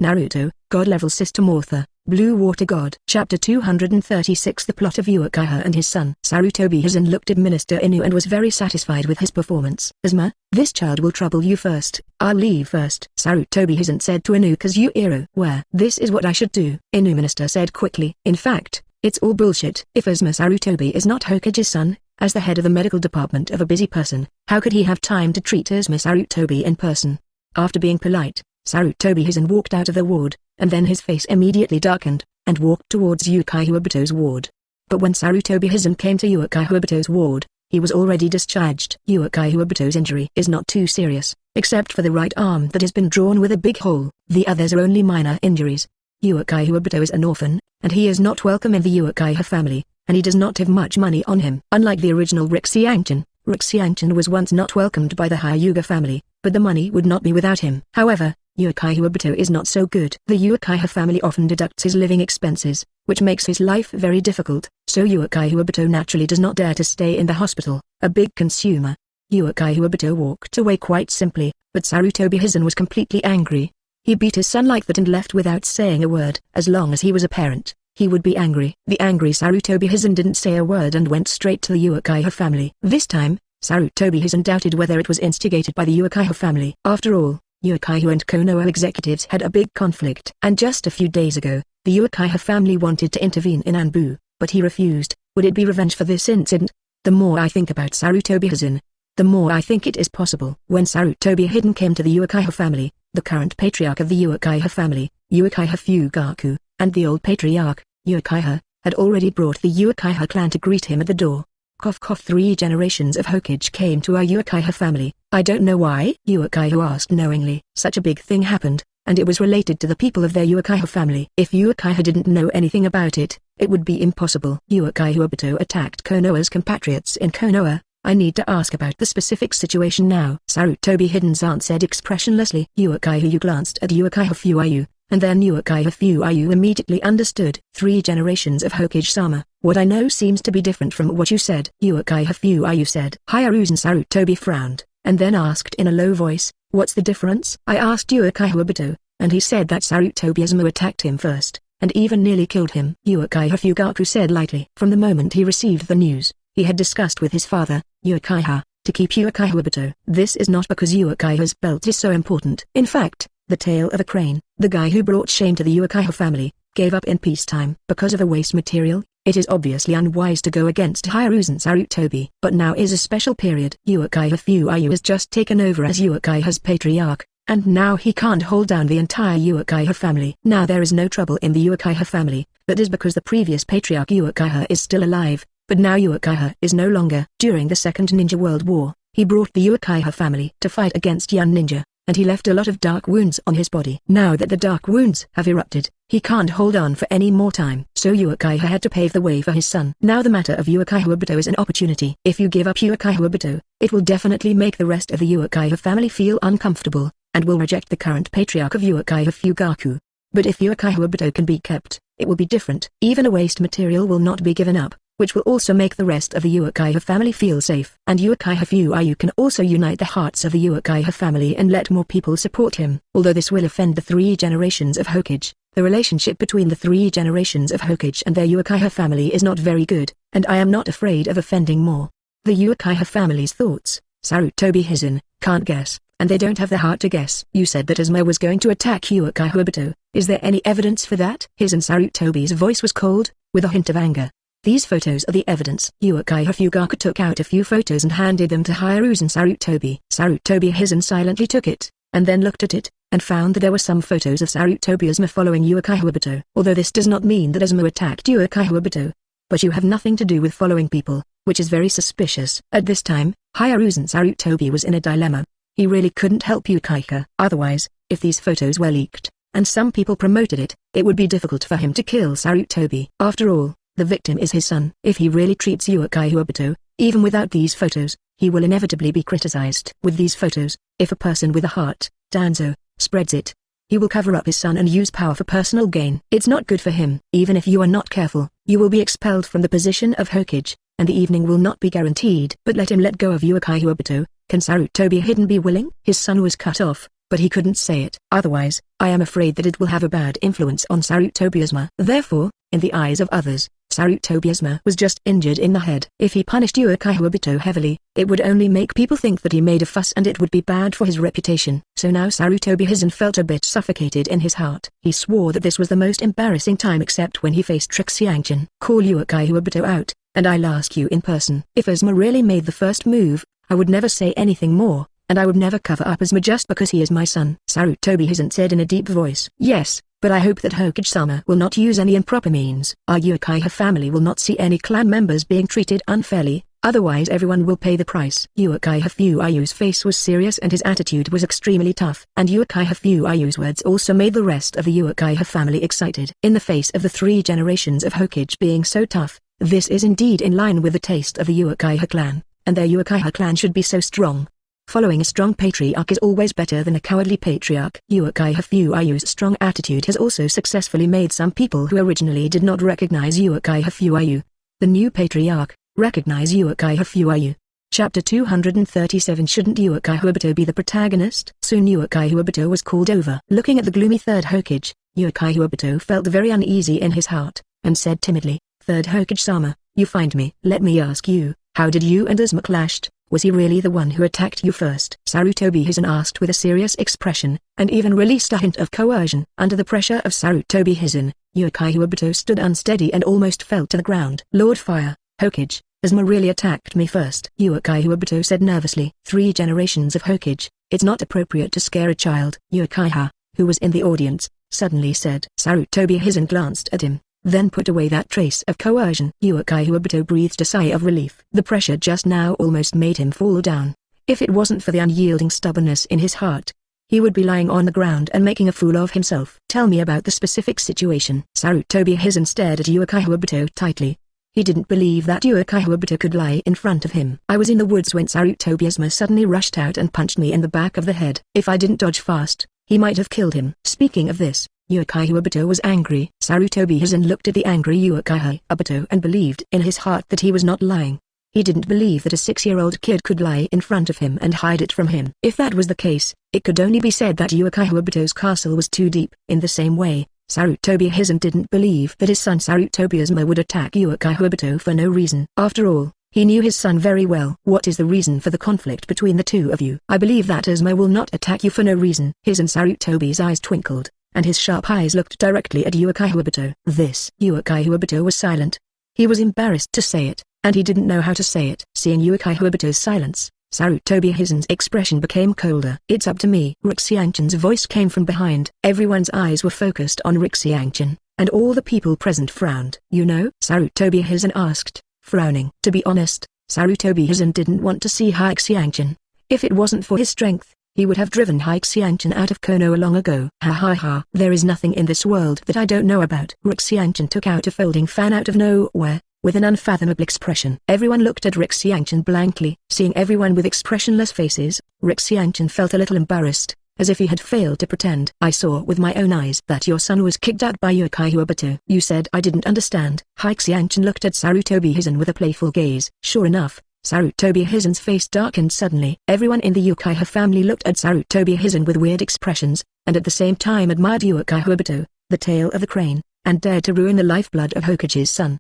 Naruto, God-level system author, Blue Water God. Chapter 236. The plot of Uchiha and his son. Sarutobi Hizen looked at Minister Inu and was very satisfied with his performance. Asuma, this child will trouble you first. I'll leave first. Sarutobi Hizen said to Inu Kazuhiro. Where? This is what I should do. Inu Minister said quickly. In fact, it's all bullshit. If Asuma Sarutobi is not Hokage's son, as the head of the medical department of a busy person, how could he have time to treat Asuma Sarutobi in person? After being polite, Sarutobi Hizen walked out of the ward, and then his face immediately darkened, and walked towards Uchiha Obito's ward. But when Sarutobi Hizen came to Uchiha Obito's ward, he was already discharged. Uchiha Obito's injury is not too serious, except for the right arm that has been drawn with a big hole. The others are only minor injuries. Uchiha Obito is an orphan, and he is not welcome in the Uchiha family, and he does not have much money on him. Unlike the original Xiangchen was once not welcomed by the Hyuga family, but the money would not be without him. However, Uchiha Obito is not so good. The Uchiha family often deducts his living expenses, which makes his life very difficult, so Uchiha Obito naturally does not dare to stay in the hospital, a big consumer. Uchiha Obito walked away quite simply, but Sarutobi Hizen was completely angry. He beat his son like that and left without saying a word. As long as he was a parent, he would be angry. The angry Sarutobi Hizen didn't say a word and went straight to the Uchiha family. This time, Sarutobi Hizen doubted whether it was instigated by the Uchiha family. After all, Uchiha and Konoha executives had a big conflict. And just a few days ago, the Uchiha family wanted to intervene in Anbu, but he refused. Would it be revenge for this incident? The more I think about Sarutobi Hizen, the more I think it is possible. When Sarutobi Hizen came to the Uchiha family, the current patriarch of the Uchiha family, Uchiha Fugaku, and the old patriarch, Uchiha, had already brought the Uchiha clan to greet him at the door. 3 generations of Hokage came to our Uchiha family. I don't know why, Uchiha asked knowingly. Such a big thing happened, and it was related to the people of their Uchiha family. If Uchiha didn't know anything about it, it would be impossible. Uchiha Obito attacked Konoha's compatriots in Konoha. I need to ask about the specific situation now. Sarutobi Hizen's aunt said expressionlessly. Uchiha glanced at Uchiha Fuayu, and then Uchiha Fuayu immediately understood. 3 generations of Hokage-sama. What I know seems to be different from what you said. Uchiha Fuayu said. Hiruzen Sarutobi frowned, and then asked in a low voice, what's the difference? I asked Uchiha Obito, and he said that Sarutobi Hizen attacked him first, and even nearly killed him. Uchiha Fugaku said lightly. From the moment he received the news, he had discussed with his father, Uchiha, to keep Uchiha Obito. This is not because Uchiha's belt is so important. In fact, the tail of a crane, the guy who brought shame to the Uchiha family, gave up in peacetime. Because of a waste material, it is obviously unwise to go against Hiruzen Sarutobi. But now is a special period. Uchiha Fuayu has just taken over as Uchiha's patriarch, and now he can't hold down the entire Uchiha family. Now there is no trouble in the Uchiha family. That is because the previous patriarch Uchiha is still alive, but now Uchiha is no longer. During the Second Ninja World War, he brought the Uchiha family to fight against Young Ninja, and he left a lot of dark wounds on his body. Now that the dark wounds have erupted, he can't hold on for any more time. So Uchiha had to pave the way for his son. Now the matter of Uchiha Obito is an opportunity. If you give up Uchiha Obito, it will definitely make the rest of the Uchiha family feel uncomfortable, and will reject the current patriarch of Uchiha Fugaku. But if Uchiha Obito can be kept, it will be different. Even a waste material will not be given up, which will also make the rest of the Uchiha family feel safe. And Uchiha Fuayu can also unite the hearts of the Uchiha family and let more people support him. Although this will offend the 3 generations of Hokage, the relationship between the 3 generations of Hokage and their Uchiha family is not very good, and I am not afraid of offending more. The Uchiha family's thoughts, Sarutobi Hizen, can't guess, and they don't have the heart to guess. You said that Asuma was going to attack Uchiha Obito. Is there any evidence for that? Hizen Sarutobi's voice was cold, with a hint of anger. These photos are the evidence. Uchiha Fugaku took out a few photos and handed them to Hiruzen Sarutobi. Sarutobi Hizen silently took it, and then looked at it, and found that there were some photos of Sarutobi Asuma following Uchiha Obito. Although this does not mean that Asuma attacked Uchiha Obito. But you have nothing to do with following people, which is very suspicious. At this time, Hiruzen Sarutobi was in a dilemma. He really couldn't help Uchiha. Otherwise, if these photos were leaked, and some people promoted it, it would be difficult for him to kill Sarutobi. After all, the victim is his son. If he really treats Uchiha Obito, even without these photos, he will inevitably be criticized. With these photos, if a person with a heart, Danzo, spreads it, he will cover up his son and use power for personal gain. It's not good for him. Even if you are not careful, you will be expelled from the position of Hokage, and the evening will not be guaranteed. But let him let go of Uchiha Obito. Can Sarutobi Hizen be willing? His son was cut off, but he couldn't say it. Otherwise, I am afraid that it will have a bad influence on Sarutobiasma. Therefore, in the eyes of others, Sarutobiasma was just injured in the head. If he punished Uchiha Obito heavily, it would only make people think that he made a fuss and it would be bad for his reputation. So now Sarutobiasma felt a bit suffocated in his heart. He swore that this was the most embarrassing time except when he faced Xiangchen. Call Uchiha Obito out, and I'll ask you in person. If Asuma really made the first move, I would never say anything more, and I would never cover up Asuma just because he is my son. Sarutobiasma said in a deep voice. Yes, but I hope that Hokage-sama will not use any improper means. Our Uchiha family will not see any clan members being treated unfairly, otherwise everyone will pay the price. Uchiha Fuyu's face was serious and his attitude was extremely tough. And Uchiha Fuyu's words also made the rest of the Uchiha family excited. In the face of the 3 generations of Hokage being so tough, this is indeed in line with the taste of the Uchiha clan, and their Uchiha clan should be so strong. Following a strong patriarch is always better than a cowardly patriarch. Uchiha Fuyu's strong attitude has also successfully made some people who originally did not recognize Uchiha Fuyu, the new patriarch, recognize Uchiha Fuyu. Chapter 237. Shouldn't Uchiha Obito be the protagonist? Soon Uchiha Obito was called over. Looking at the gloomy third Hokage, Uchiha Obito felt very uneasy in his heart, and said timidly, "Third Hokage-sama, you find me. Let me ask you, how did you and Asuma clashed? Was he really the one who attacked you first?" Sarutobiasma asked with a serious expression, and even released a hint of coercion. Under the pressure of Sarutobiasma, Uchiha Obito stood unsteady and almost fell to the ground. "Lord Fire, Hokage, Asuma really attacked me first," Uchiha Obito said nervously. 3 generations of Hokage, it's not appropriate to scare a child. Uchiha, who was in the audience, suddenly said. Sarutobiasma glanced at him, then put away that trace of coercion. Uchiha Obito breathed a sigh of relief. The pressure just now almost made him fall down. If it wasn't for the unyielding stubbornness in his heart, he would be lying on the ground and making a fool of himself. "Tell me about the specific situation." Sarutobiasma stared at Uchiha Obito tightly. He didn't believe that Uchiha Obito could lie in front of him. "I was in the woods when Sarutobiasma suddenly rushed out and punched me in the back of the head. If I didn't dodge fast, he might have killed him." Speaking of this, Uchiha Obito was angry. Sarutobiasma looked at the angry Uchiha Obito and believed in his heart that he was not lying. He didn't believe that a 6-year-old kid could lie in front of him and hide it from him. If that was the case, it could only be said that Uchiha Obito's castle was too deep. In the same way, Sarutobiasma didn't believe that his son Sarutobiasma would attack Uchiha Obito for no reason. After all, he knew his son very well. "What is the reason for the conflict between the two of you?" "I believe that Asuma will not attack you for no reason." His and Sarutobi's eyes twinkled, and his sharp eyes looked directly at Uchiha Obito. Uchiha Obito was silent. He was embarrassed to say it, and he didn't know how to say it. Seeing Uchiha Obito's silence, Sarutobiasma's expression became colder. "It's up to me." Xiangchen's voice came from behind. Everyone's eyes were focused on Xiangchen, and all the people present frowned. "You know?" Sarutobiasma asked, frowning. To be honest, Sarutobiasma didn't want to see Xiangchen. If it wasn't for his strength, he would have driven Xiangchen out of Konoha long ago. "Ha ha ha. There is nothing in this world that I don't know about." Xiangchen took out a folding fan out of nowhere, with an unfathomable expression. Everyone looked at Xiangchen blankly. Seeing everyone with expressionless faces, Xiangchen felt a little embarrassed, as if he had failed to pretend. "I saw with my own eyes that your son was kicked out by Uchiha Obito." "You said I didn't understand." Xiangchen looked at Sarutobiasma with a playful gaze. Sure enough, Sarutobiasma's face darkened suddenly. Everyone in the Uchiha family looked at Sarutobiasma with weird expressions, and at the same time admired Uchiha Obito, the tail of the crane, and dared to ruin the lifeblood of Hokage's son.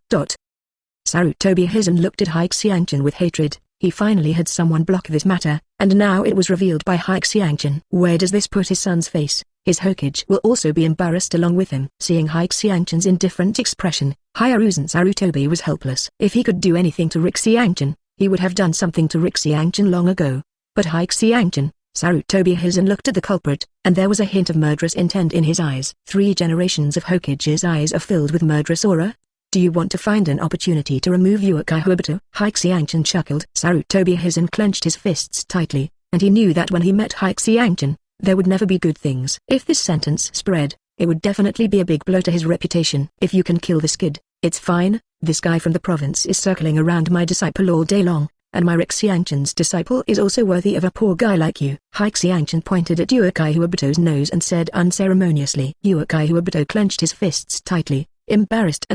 Sarutobiasma looked at Xiangchen with hatred. He finally had someone block this matter, and now it was revealed by Xiangchen. Where does this put his son's face? His Hokage will also be embarrassed along with him. Seeing Xiangchen's indifferent expression, Hiruzen Sarutobi was helpless. If he could do anything to Xiangchen, he would have done something to Xiangchen long ago. But Xiangchen, Sarutobiasma looked at the culprit, and there was a hint of murderous intent in his eyes. 3 generations of Hokage's eyes are filled with murderous aura? Do you want to find an opportunity to remove Uchiha Obito? Xiangchen chuckled. Sarutobiasma clenched his fists tightly, and he knew that when he met Xiangchen, there would never be good things. If this sentence spread, it would definitely be a big blow to his reputation. "If you can kill this kid, it's fine. This guy from the province is circling around my disciple all day long, and my Xiangchen's disciple is also worthy of a poor guy like you." Xiangchen pointed at Uchiha Obito's nose and said unceremoniously. Uchiha Obito clenched his fists tightly, embarrassed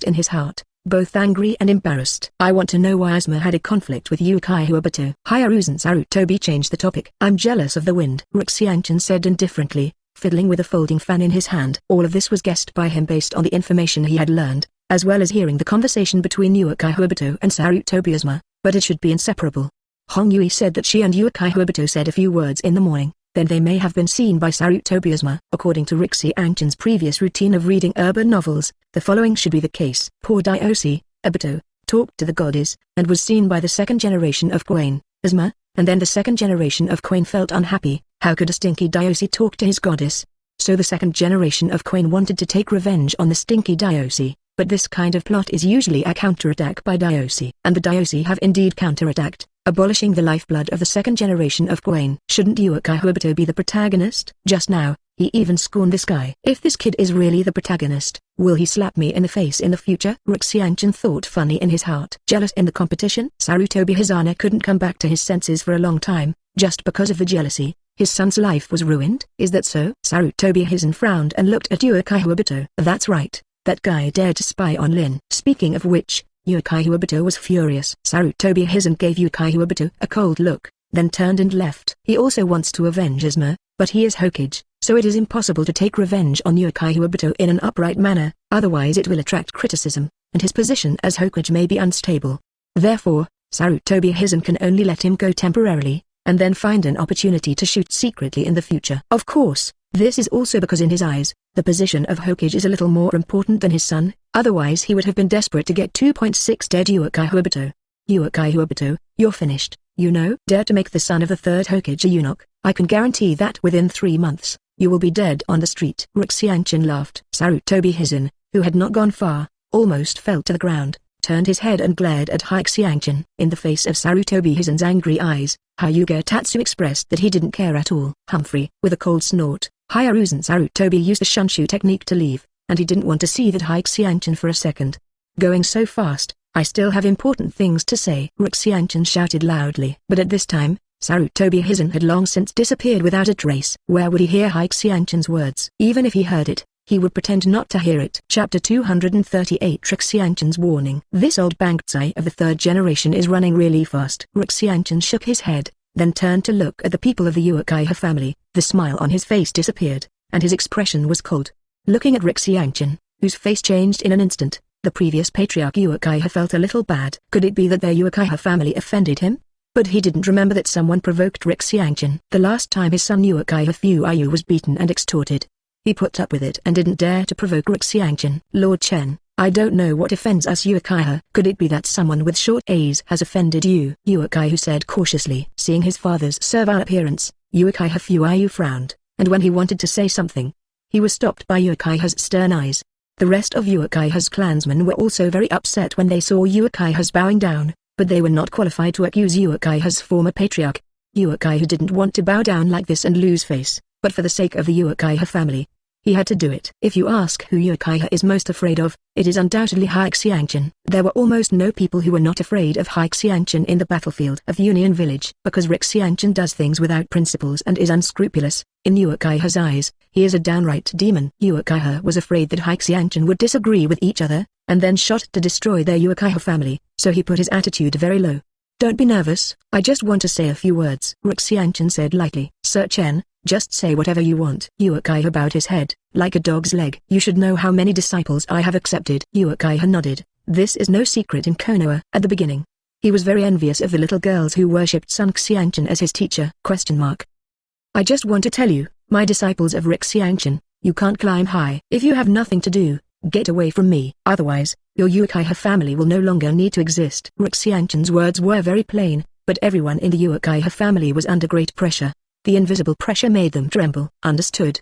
in his heart. both angry and embarrassed. I want to know why Asuma had a conflict with Uchiha Obito. Hiruzen Sarutobi changed the topic. I'm jealous of the wind, Xiangchen said indifferently, fiddling with a folding fan in his hand. All of this was guessed by him based on the information he had learned, as well as hearing the conversation between Uchiha Obito and Sarutobi Asuma, but it should be inseparable. Hong Yui said that she and Uchiha Obito said a few words in the morning, then they may have been seen by Sarutobi Asuma. According to Xiangchen's previous routine of reading urban novels, the following should be the case. Poor Diosi, Obito, talked to the goddess, and was seen by the second generation of Quain, Asuma, and then the second generation of Quain felt unhappy. How could a stinky Diosi talk to his goddess? So the second generation of Quain wanted to take revenge on the stinky Diosi, but this kind of plot is usually a counterattack by Diosi. And the Diosi have indeed counterattacked, abolishing the lifeblood of the second generation of Quain. Shouldn't Uchiha Obito be the protagonist? Just now, he even scorned this guy. If this kid is really the protagonist, will he slap me in the face in the future? Xiangchen thought funny in his heart. Jealous in the competition? Sarutobi Hisane couldn't come back to his senses for a long time, just because of the jealousy. His son's life was ruined. Is that so? Sarutobi Hisan frowned and looked at Uchiha Obito. That's right, that guy dared to spy on Lin. Speaking of which, Uchiha Obito was furious. Sarutobi Hisan gave Uchiha Obito a cold look, then turned and left. He also wants to avenge Asuma, but he is Hokage, so it is impossible to take revenge on Uchiha Obito in an upright manner, otherwise it will attract criticism, and his position as Hokage may be unstable. Therefore, Sarutobi Hisan can only let him go temporarily, and then find an opportunity to shoot secretly in the future. Of course, this is also because in his eyes, the position of Hokage is a little more important than his son, otherwise he would have been desperate to get 2.6 dead Uchiha Obito. Uchiha Obito, you're finished, you know. Dare to make the son of the third Hokage a eunuch, I can guarantee that within 3 months, you will be dead on the street. Xiangchen laughed. Sarutobi Hisan, who had not gone far, almost fell to the ground, turned his head and glared at Xiangchen. In the face of Sarutobi Hisan's angry eyes, Hyuga Tatsu expressed that he didn't care at all. Humphrey, with a cold snort, Hiruzen Sarutobi used the shunshu technique to leave, and he didn't want to see that Xiangchen for a second. Going so fast, I still have important things to say. Xiangchen shouted loudly. But at this time, Sarutobi Hisan had long since disappeared without a trace. Where would he hear Xiangchen's words? Even if he heard it, he would pretend not to hear it. Chapter 238 Xiangchen's warning. This old Bangzai of the third generation is running really fast. Xiangchen shook his head, then turned to look at the people of the Uchiha family. The smile on his face disappeared, and his expression was cold. Looking at Xiangchen, whose face changed in an instant, the previous patriarch Uchiha felt a little bad. Could it be that their Uchiha family offended him? But he didn't remember that someone provoked Xiangchen. The last time his son Uchiha Fuyu was beaten and extorted, he put up with it and didn't dare to provoke Xiangchen. Lord Chen, I don't know what offends us Uchiha. Could it be that someone with short A's has offended you? Uchiha said cautiously. Seeing his father's servile appearance, Uchiha Fuyu frowned, and when he wanted to say something, he was stopped by Uchiha's stern eyes. The rest of Uchiha's clansmen were also very upset when they saw Uchiha's bowing down, but they were not qualified to accuse Uchiha's former patriarch. Uchiha didn't want to bow down like this and lose face, but for the sake of the Uchiha family, he had to do it. If you ask who Uchiha is most afraid of, it is undoubtedly Xiangchen. There were almost no people who were not afraid of Xiangchen in the battlefield of Union Village. Because Xiangchen does things without principles and is unscrupulous, in Uchiha's eyes, he is a downright demon. Uchiha was afraid that Xiangchen would disagree with each other, and then shot to destroy their Uchiha family, so he put his attitude very low. Don't be nervous, I just want to say a few words. Xiangchen said lightly. Sir Chen, just say whatever you want. Uchiha bowed his head, like a dog's leg. You should know how many disciples I have accepted. Uchiha nodded. This is no secret in Konoha. At the beginning, he was very envious of the little girls who worshipped Sun Xiangchen as his teacher. I just want to tell you, my disciples of Xiangchen, you can't climb high. If you have nothing to do, get away from me. Otherwise, your Uchiha family will no longer need to exist. Xiangchen's words were very plain, but everyone in the Uchiha family was under great pressure. The invisible pressure made them tremble. Understood.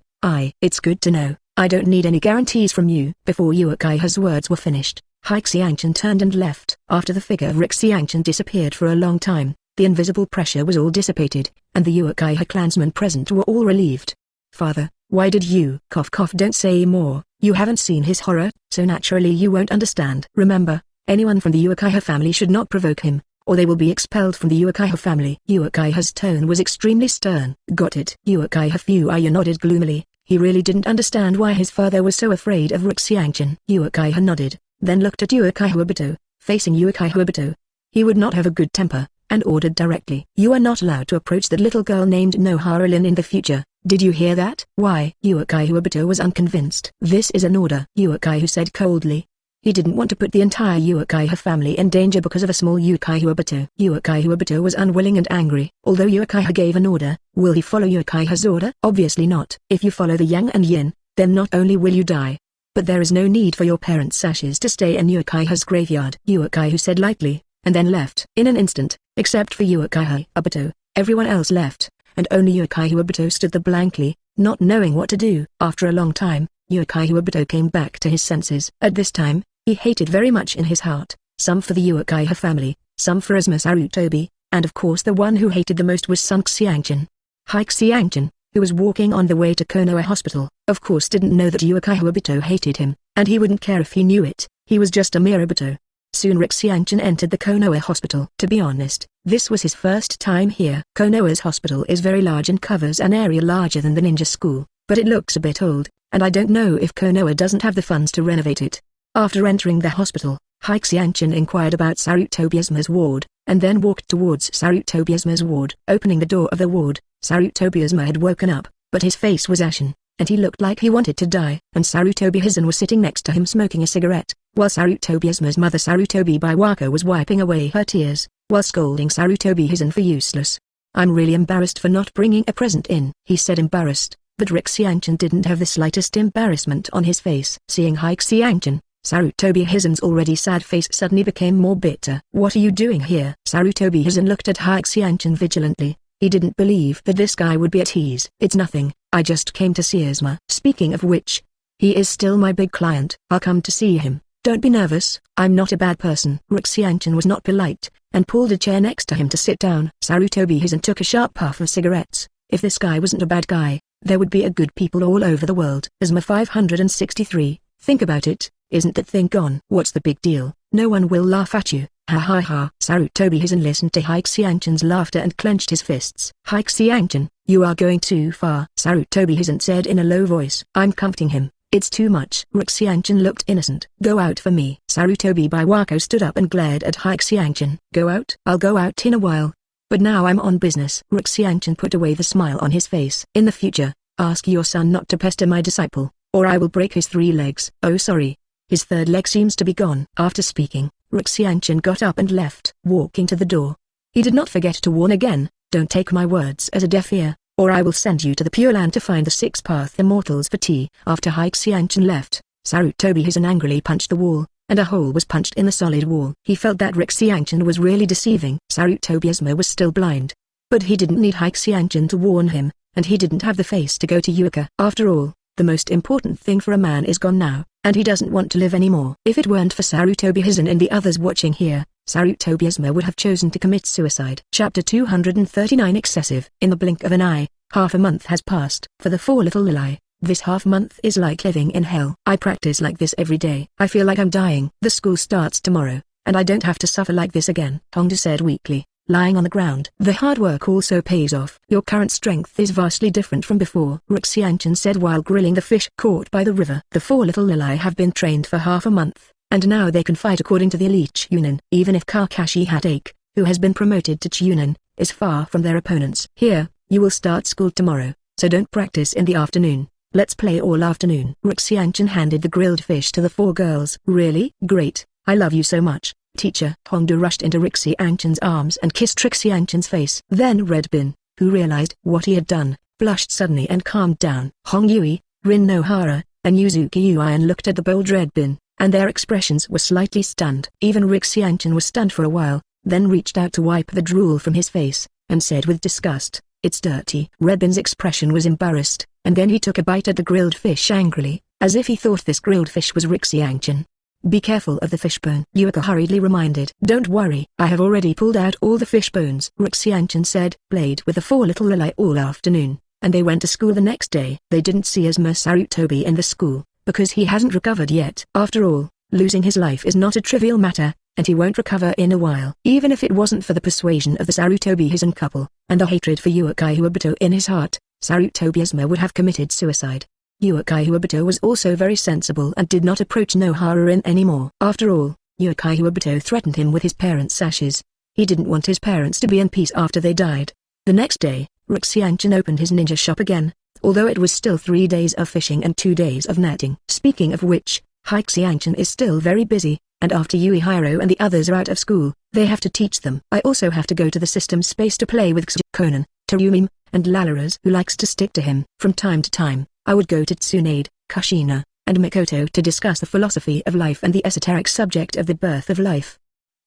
It's good to know. I don't need any guarantees from you. Before Uchiha's words were finished, Xiangchen turned and left. After the figure of Xiangchen disappeared for a long time, the invisible pressure was all dissipated, and the Uchiha clansmen present were all relieved. Father, why did you? Don't say more. You haven't seen his horror, so naturally you won't understand. Remember, anyone from the Uchiha family should not provoke him, or they will be expelled from the Uchiha family. Uchiha's tone was extremely stern. Got it. Uchiha Fuyu nodded gloomily. He really didn't understand why his father was so afraid of Xiangchen. Uchiha nodded, then looked at Uchiha Obito. Facing Uchiha Obito, he would not have a good temper, and ordered directly. "You are not allowed to approach that little girl named Nohara-Lin in the future. Did you hear that?" "Why?" Uchiha Obito was unconvinced. "This is an order," Uchiha said coldly. He didn't want to put the entire Uchiha family in danger because of a small Uchiha Obito. Uchiha Obito was unwilling and angry. Although Uchiha gave an order, will he follow Uchiha's order? Obviously not. If you follow the yang and yin, then not only will you die, but there is no need for your parents' ashes to stay in Uchiha's graveyard. Uchiha said lightly, and then left. In an instant, except for Uchiha Obito, everyone else left, and only Uchiha Obito stood there blankly, not knowing what to do. After a long time, Uchiha Obito came back to his senses. At this time, he hated very much in his heart, some for the Uchiha family, some for Asuma Sarutobi, and of course the one who hated the most was son Xiangchen. Xiangchen, who was walking on the way to Konoha Hospital, of course didn't know that Uchiha Obito hated him, and he wouldn't care if he knew it. He was just a mere Obito. Soon Xiangchen entered the Konoha Hospital. To be honest, this was his first time here. Konoha's hospital is very large and covers an area larger than the ninja school, but it looks a bit old, and I don't know if Konoha doesn't have the funds to renovate it. After entering the hospital, Xiangchen inquired about Sarutobi Asuma's ward, and then walked towards Sarutobi Asuma's ward. Opening the door of the ward, Sarutobi Asuma had woken up, but his face was ashen, and he looked like he wanted to die. And Sarutobi Hizen was sitting next to him smoking a cigarette, while Sarutobi Asuma's mother Sarutobi Biwako was wiping away her tears, while scolding Sarutobi Hizen for useless. "I'm really embarrassed for not bringing a present in," he said, embarrassed, but Xiangchen didn't have the slightest embarrassment on his face. Seeing Xiangchen, Sarutobi Hizen's already sad face suddenly became more bitter. "What are you doing here?" Sarutobi Hizen looked at Xiangchen vigilantly. He didn't believe that this guy would be at ease. "It's nothing, I just came to see Asuma. Speaking of which, he is still my big client. I'll come to see him. Don't be nervous, I'm not a bad person." Xiangchen was not polite, and pulled a chair next to him to sit down. Sarutobi Hizen took a sharp puff of cigarettes. If this guy wasn't a bad guy, there would be a good people all over the world. Asuma 563, think about it, isn't that thing gone? What's the big deal? No one will laugh at you. Ha ha ha. Sarutobi Hizen listened to Xiangchen's laughter and clenched his fists. Xiangchen, you are going too far, Sarutobi Hizen said in a low voice. "I'm comforting him. It's too much." Xiangchen looked innocent. "Go out for me." Sarutobi Biwako stood up and glared at Xiangchen. "Go out?" "I'll go out in a while. But now I'm on business." Xiangchen put away the smile on his face. "In the future, ask your son not to pester my disciple, or I will break his 3 legs. "Oh sorry. His 3rd leg seems to be gone." After speaking, Xiangchen got up and left. Walking to the door, he did not forget to warn again, "Don't take my words as a deaf ear, or I will send you to the Pure Land to find the 6th-path immortals for tea." After Xiangchen left, Sarutobi Hizen angrily punched the wall, and a hole was punched in the solid wall. He felt that Xiangchen was really deceiving. Sarutobi Asuma was still blind, but he didn't need Xiangchen to warn him, and he didn't have the face to go to Yuka. After all, the most important thing for a man is gone now, and he doesn't want to live anymore. If it weren't for Sarutobi Hizen and the others watching here, Sarutobi Asuma would have chosen to commit suicide. Chapter 239 Excessive. In the blink of an eye, half a month has passed. For the 4 little Lili, this half month is like living in hell. "I practice like this every day. I feel like I'm dying. The school starts tomorrow, and I don't have to suffer like this again," Hongda said weakly, lying on the ground. "The hard work also pays off. Your current strength is vastly different from before," Xiangchen said while grilling the fish caught by the river. "The 4 little Lili have been trained for half a month, and now they can fight according to the elite Chunin. Even if Kakashi Hatake, who has been promoted to Chunin, is far from their opponents. Here, you will start school tomorrow, so don't practice in the afternoon. Let's play all afternoon." Xiangchen handed the grilled fish to the 4 girls. "Really? Great, I love you so much, teacher." Hongda rushed into Xiangchen's arms and kissed Xiangchen's face. Then Red Bin, who realized what he had done, blushed suddenly and calmed down. Hong Yui, Rin Nohara, and Yuzuki Uian looked at the bold Red Bin, and their expressions were slightly stunned. Even Xiangchen was stunned for a while, then reached out to wipe the drool from his face, and said with disgust, "It's dirty." Red Bin's expression was embarrassed, and then he took a bite at the grilled fish angrily, as if he thought this grilled fish was Xiangchen. "Be careful of the fishbone," Yuka hurriedly reminded. "Don't worry, I have already pulled out all the fish bones," Xiangchen said. Played with the 4 little Lili all afternoon, and they went to school the next day. They didn't see Asuma Sarutobi in the school, because he hasn't recovered yet. After all, losing his life is not a trivial matter, and he won't recover in a while. Even if it wasn't for the persuasion of the Sarutobi Hizen couple, and the hatred for Uchiha Obito in his heart, Sarutobi Asuma would have committed suicide. Uchiha Obito was also very sensible and did not approach no Harem anymore. After all, Uchiha Obito threatened him with his parents' ashes. He didn't want his parents to be in peace after they died. The next day, Xiangchen opened his ninja shop again, although it was still 3 days of fishing and 2 days of netting. Speaking of which, Xiangchen is still very busy, and after Uehiro and the others are out of school, they have to teach them. I also have to go to the system space to play with Conan, Terumim, and Lalleras who likes to stick to him. From time to time, I would go to Tsunade, Kushina, and Mikoto to discuss the philosophy of life and the esoteric subject of the birth of life.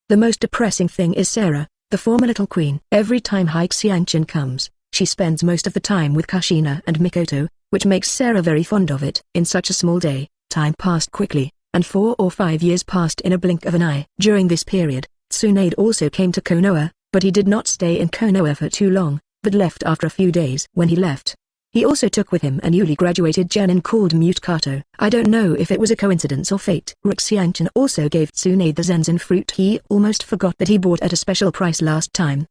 The most depressing thing is Sarah, the former little queen. Every time Xiangchen comes, she spends most of the time with Kushina and Mikoto, which makes Sarah very fond of it. In such a small day, time passed quickly, and 4 or 5 years passed in a blink of an eye. During this period, Tsunade also came to Konoha, but he did not stay in Konoha for too long, but left after a few days. When he left, he also took with him a newly graduated genin called Mute Kato. I don't know if it was a coincidence or fate. Xiangchen also gave Tsunade the Zenzen fruit he almost forgot that he bought at a special price last time.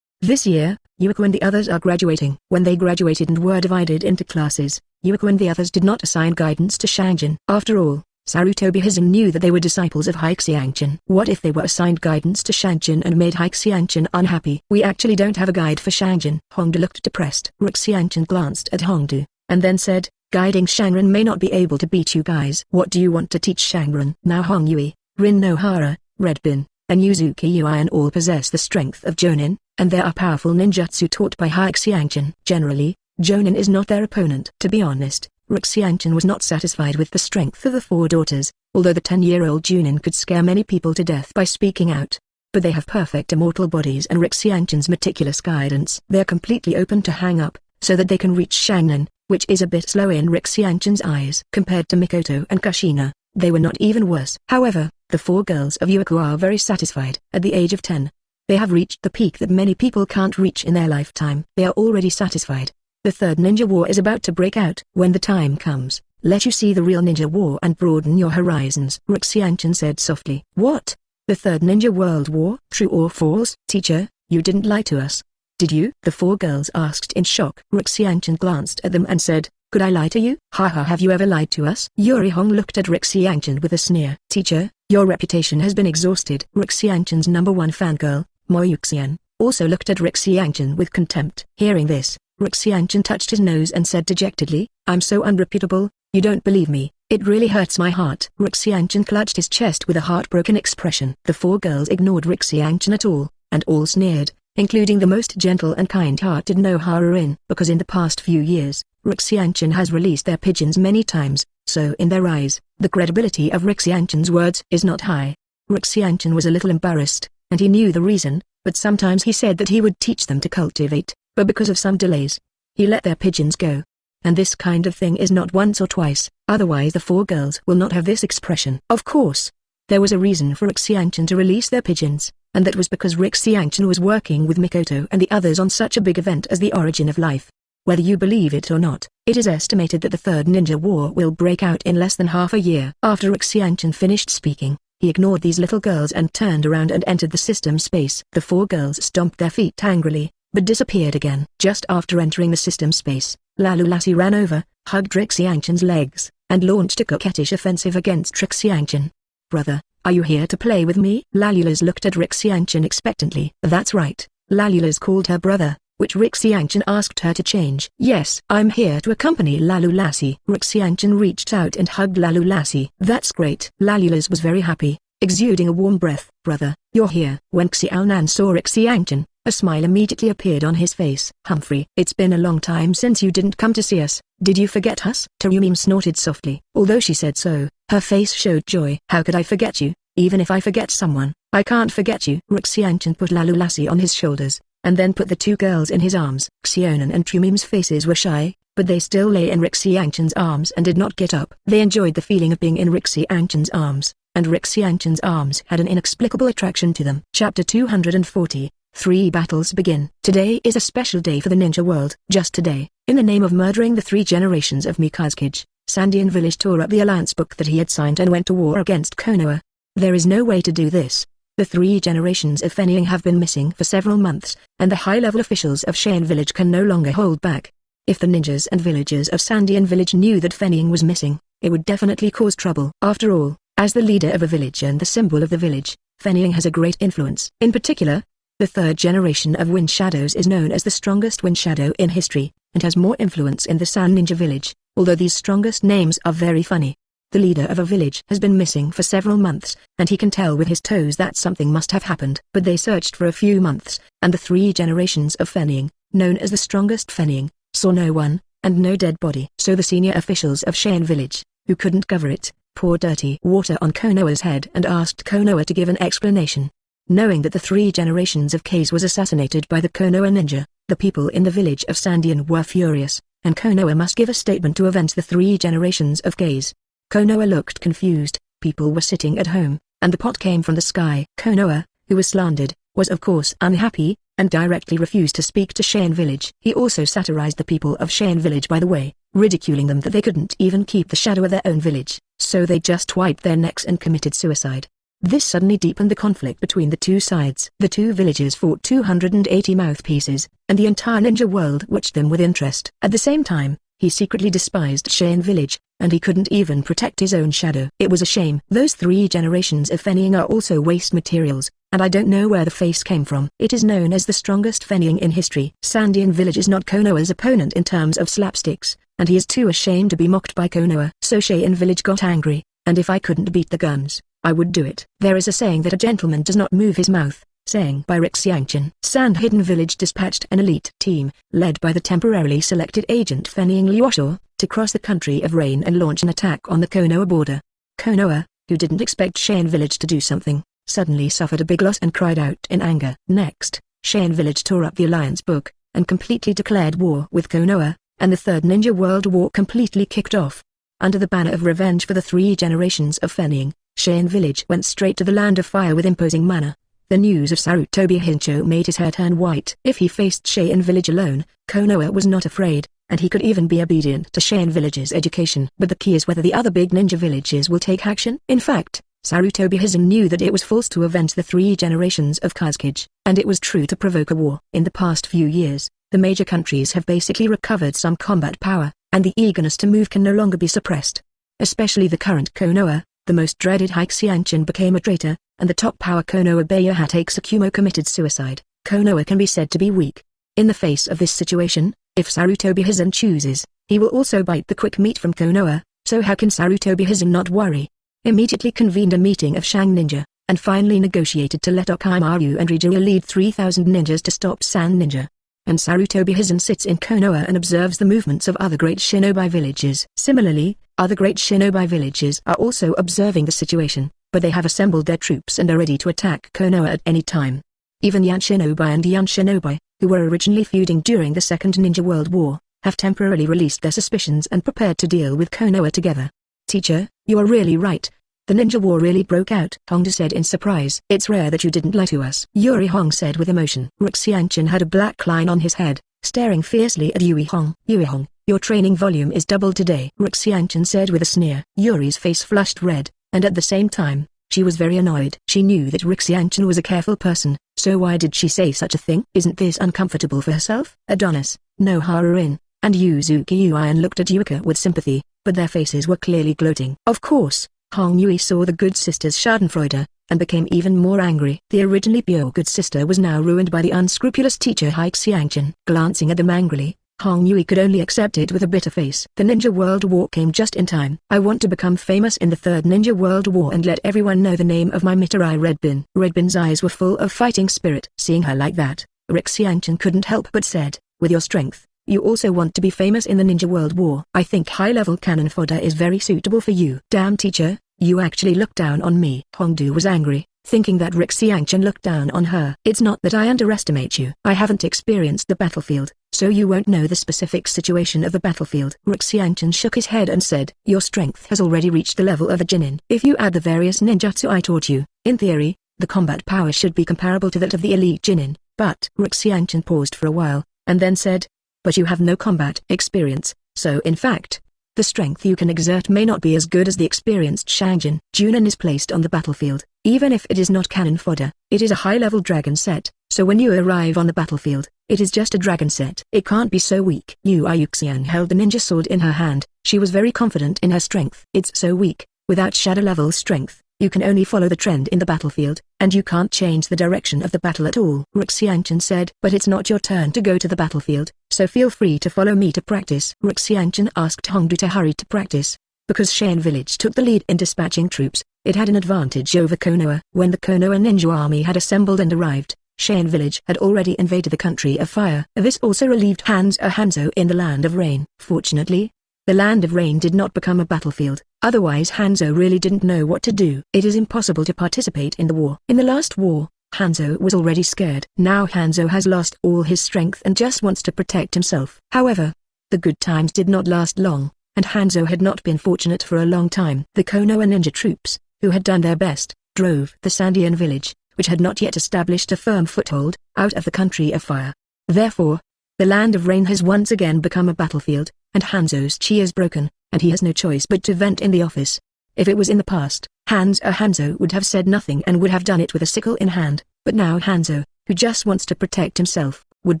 This year, Yuko and the others are graduating. When they graduated and were divided into classes, Yuko and the others did not assign guidance to Xiangchen. After all, Sarutobi Hizen knew that they were disciples of Xiangchen. What if they were assigned guidance to Xiangchen and made Xiangchen unhappy? We actually don't have a guide for Xiangchen. Hongdu looked depressed. Xiangchen glanced at Hongdu, and then said, guiding Xiangren may not be able to beat you guys. What do you want to teach Xiangren? Now Hong Yui, Rin Nohara, Red Bin, and Yuzuki Yuan all possess the strength of Jonin, and there are powerful ninjutsu taught by Xiangchen. Generally, Jonin is not their opponent. To be honest, Xiangchen was not satisfied with the strength of the 4 daughters, although the 10-year-old Junin could scare many people to death by speaking out. But they have perfect immortal bodies and Xiangchen's meticulous guidance. They are completely open to hang up, so that they can reach Xiangnan, which is a bit slow in Xiangchen's eyes. Compared to Mikoto and Kushina, they were not even worse. However, the 4 girls of Yuko are very satisfied. At the age of 10, they have reached the peak that many people can't reach in their lifetime. They are already satisfied. The third ninja war is about to break out. When the time comes, let you see the real ninja war and broaden your horizons. Xiangchen said softly. What? The third ninja world war? True or false? Teacher, you didn't lie to us, did you? The 4 girls asked in shock. Xiangchen glanced at them and said, could I lie to you? Haha, have you ever lied to us? Yuri Hong looked at Xiangchen with a sneer. Teacher, your reputation has been exhausted. Xiangchen's number 1 fangirl, Moyuxian, also looked at Xiangchen with contempt. Hearing this, Xiangchen touched his nose and said dejectedly, I'm so unreputable, you don't believe me, it really hurts my heart. Xiangchen clutched his chest with a heartbroken expression. The 4 girls ignored Xiangchen at all, and all sneered, including the most gentle and kind-hearted Nohara-in. Because in the past few years, Xiangchen has released their pigeons many times, so in their eyes, the credibility of Xiangchen's words is not high. Xiangchen was a little embarrassed, and he knew the reason, but sometimes he said that he would teach them to cultivate, but because of some delays, he let their pigeons go. And this kind of thing is not once or twice, otherwise the 4 girls will not have this expression. Of course, there was a reason for Xiangchen to release their pigeons, and that was because Xiangchen was working with Mikoto and the others on such a big event as the origin of life. Whether you believe it or not, it is estimated that the third ninja war will break out in less than half a year. After Xiangchen finished speaking, he ignored these little girls and turned around and entered the system space. The 4 girls stomped their feet angrily, but disappeared again. Just after entering the system space, Lalu Lassie ran over, hugged Xiangchen's legs, and launched a coquettish offensive against Xiangchen. Brother, are you here to play with me? Lalulas looked at Xiangchen expectantly. That's right, Lalulas called her brother, which Xiangchen asked her to change. Yes, I'm here to accompany Lalu Lassie. Xiangchen reached out and hugged Lalu Lassie. That's great. Lalulas was very happy, exuding a warm breath. Brother, you're here. When Xiaonan saw Xiangchen, a smile immediately appeared on his face. Humphrey, it's been a long time since you didn't come to see us. Did you forget us? Terumim snorted softly. Although she said so, her face showed joy. How could I forget you? Even if I forget someone, I can't forget you. Xiangchen put Lalu Lassie on his shoulders, and then put the 2 girls in his arms. Xionan and Terumim's faces were shy, but they still lay in Xiangchen's arms and did not get up. They enjoyed the feeling of being in Xiangchen's arms, and Xiangchen's arms had an inexplicable attraction to them. Chapter 240. 3 battles begin. Today is a special day for the ninja world. Just today, in the name of murdering the 3 generations of Mikazukage, Sandian Village tore up the alliance book that he had signed and went to war against Konoha. There is no way to do this. The 3 generations of Fenning have been missing for several months, and the high-level officials of Cheyenne Village can no longer hold back. If the ninjas and villagers of Sandian village knew that Fenning was missing, it would definitely cause trouble. After all, as the leader of a village and the symbol of the village, Fenning has a great influence. In particular, the third generation of Wind Shadows is known as the strongest Wind Shadow in history, and has more influence in the Sand Ninja village, although these strongest names are very funny. The leader of a village has been missing for several months, and he can tell with his toes that something must have happened. But they searched for a few months, and the 3 generations of Fenning, known as the strongest Fenning, saw no one, and no dead body. So the senior officials of Xiangchen village, who couldn't cover it, poured dirty water on Konoha's head and asked Konoha to give an explanation. Knowing that the 3 generations of K's was assassinated by the Konoha ninja, the people in the village of Sandian were furious, and Konoha must give a statement to avenge the 3 generations of K's. Konoha looked confused. People were sitting at home, and the pot came from the sky. Konoha, who was slandered, was of course unhappy, and directly refused to speak to Xiangchen village. He also satirized the people of Xiangchen village by the way, ridiculing them that they couldn't even keep the shadow of their own village, so they just wiped their necks and committed suicide. This suddenly deepened the conflict between the two sides. The two villages fought 280 mouthpieces, and the entire ninja world watched them with interest. At the same time, he secretly despised Xiangchen village, and he couldn't even protect his own shadow. It was a shame. Those 3 generations of Fenning are also waste materials, and I don't know where the face came from. It is known as the strongest Fenning in history. Sandian village is not Konoha's opponent in terms of slapsticks, and he is too ashamed to be mocked by Konoha. So Xiangchen village got angry, and if I couldn't beat the guns, I would do it. There is a saying that a gentleman does not move his mouth, saying by Xiangchen. Sand Hidden Village dispatched an elite team, led by the temporarily selected agent Fenning Liuosha, to cross the country of rain and launch an attack on the Konoha border. Konoha, who didn't expect Xiangchen village to do something, suddenly suffered a big loss and cried out in anger. Next, Xiangchen village tore up the alliance book, and completely declared war with Konoha, and the Third Ninja World War completely kicked off. Under the banner of revenge for the 3 generations of Fenning, Xiangchen village went straight to the land of fire with imposing manner. The news of Sarutobi Hincho made his hair turn white. If he faced Xiangchen village alone, Konoha was not afraid, and he could even be obedient to Xiangchen village's education. But the key is whether the other big ninja villages will take action. In fact, Sarutobi Hincho knew that it was false to avenge the 3 generations of Kazekage, and it was true to provoke a war. In the past few years, the major countries have basically recovered some combat power, and the eagerness to move can no longer be suppressed. Especially the current Konoha, the most dreaded Xiangchen became a traitor, and the top power Konoha Bayahate Sakumo committed suicide. Konoha can be said to be weak. In the face of this situation, if Sarutobi Hincho chooses, he will also bite the quick meat from Konoha, so how can Sarutobi Hincho not worry? Immediately convened a meeting of Shang Ninja, and finally negotiated to let Okimaru and Rijua lead 3,000 ninjas to stop Sand Ninja. And Sarutobi Hincho sits in Konoha and observes the movements of other great shinobi villages. Similarly, other great shinobi villages are also observing the situation, but they have assembled their troops and are ready to attack Konoha at any time. Even Yan Shinobi and Yan Shinobi, who were originally feuding during the Second Ninja World War, have temporarily released their suspicions and prepared to deal with Konoha together. Teacher, you are really right. The ninja war really broke out, Honda said in surprise. It's rare that you didn't lie to us, Yuri Hong said with emotion. Xiangchen had a black line on his head, staring fiercely at Yuri Hong. Yuri Hong, your training volume is doubled today, Xiangchen said with a sneer. Yuri's face flushed red, and at the same time, she was very annoyed. She knew that Xiangchen was a careful person, so why did she say such a thing? Isn't this uncomfortable for herself? Adonis, no Haruin, and Yuzuki Uian looked at Yuka with sympathy, but their faces were clearly gloating. Of course, Hong Yui saw the good sister's schadenfreude, and became even more angry. The originally pure good sister was now ruined by the unscrupulous teacher Xiangchen. Glancing at them angrily, Hong Yui could only accept it with a bitter face. The Ninja World War came just in time. I want to become famous in the Third Ninja World War and let everyone know the name of my Mitarai Redbin. Redbin's eyes were full of fighting spirit. Seeing her like that, Xiangchen couldn't help but said, with your strength, you also want to be famous in the Ninja World War. I think high-level cannon fodder is very suitable for you. Damn teacher, you actually looked down on me. Hongdu was angry, thinking that Xiangchen looked down on her. It's not that I underestimate you. I haven't experienced the battlefield, so you won't know the specific situation of the battlefield. Xiangchen shook his head and said, your strength has already reached the level of a Jinin. If you add the various ninjutsu I taught you, in theory, the combat power should be comparable to that of the elite Jinin. But Xiangchen paused for a while, and then said, but you have no combat experience, so in fact, the strength you can exert may not be as good as the experienced Xiangchen. Junin is placed on the battlefield, even if it is not cannon fodder, it is a high-level dragon set, So when you arrive on the battlefield, it is just a dragon set. It can't be so weak. Xiangchen held the ninja sword in her hand. She was very confident in her strength. It's so weak. Without shadow level strength, you can only follow the trend in the battlefield, and you can't change the direction of the battle at all. Xiangchen said. But it's not your turn to go to the battlefield, so feel free to follow me to practice. Xiangchen asked Hongdu to hurry to practice. Because Xian village took the lead in dispatching troops, it had an advantage over Konoha. When the Konoha ninja army had assembled and arrived, Xian village had already invaded the country of fire. This also relieved Hanzo in the land of rain. Fortunately, the land of rain did not become a battlefield, otherwise Hanzo really didn't know what to do. It is impossible to participate in the war. In the last war, Hanzo was already scared. Now Hanzo has lost all his strength and just wants to protect himself. However, the good times did not last long, and Hanzo had not been fortunate for a long time. The Konoha ninja troops, who had done their best, drove the Sandian village, which had not yet established a firm foothold, out of the country of fire. Therefore, the land of rain has once again become a battlefield, and Hanzo's chi is broken, and he has no choice but to vent in the office. If it was in the past, Hanzo would have said nothing and would have done it with a sickle in hand, but now Hanzo, who just wants to protect himself, would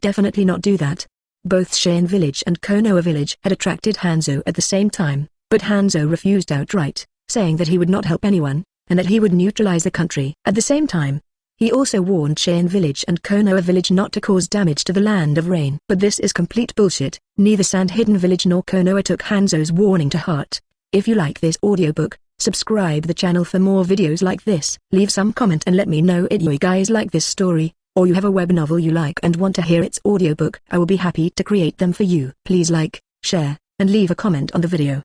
definitely not do that. Both Xian village and Konoha village had attracted Hanzo at the same time, but Hanzo refused outright, saying that he would not help anyone, and that he would neutralize the country. At the same time, he also warned Xian village and Konoha village not to cause damage to the land of rain. But this is complete bullshit. Neither Sand Hidden village nor Konoha took Hanzo's warning to heart. If you like this audiobook, subscribe the channel for more videos like this. Leave some comment and let me know if you guys like this story, or you have a web novel you like and want to hear its audiobook. I will be happy to create them for you. Please like, share, and leave a comment on the video.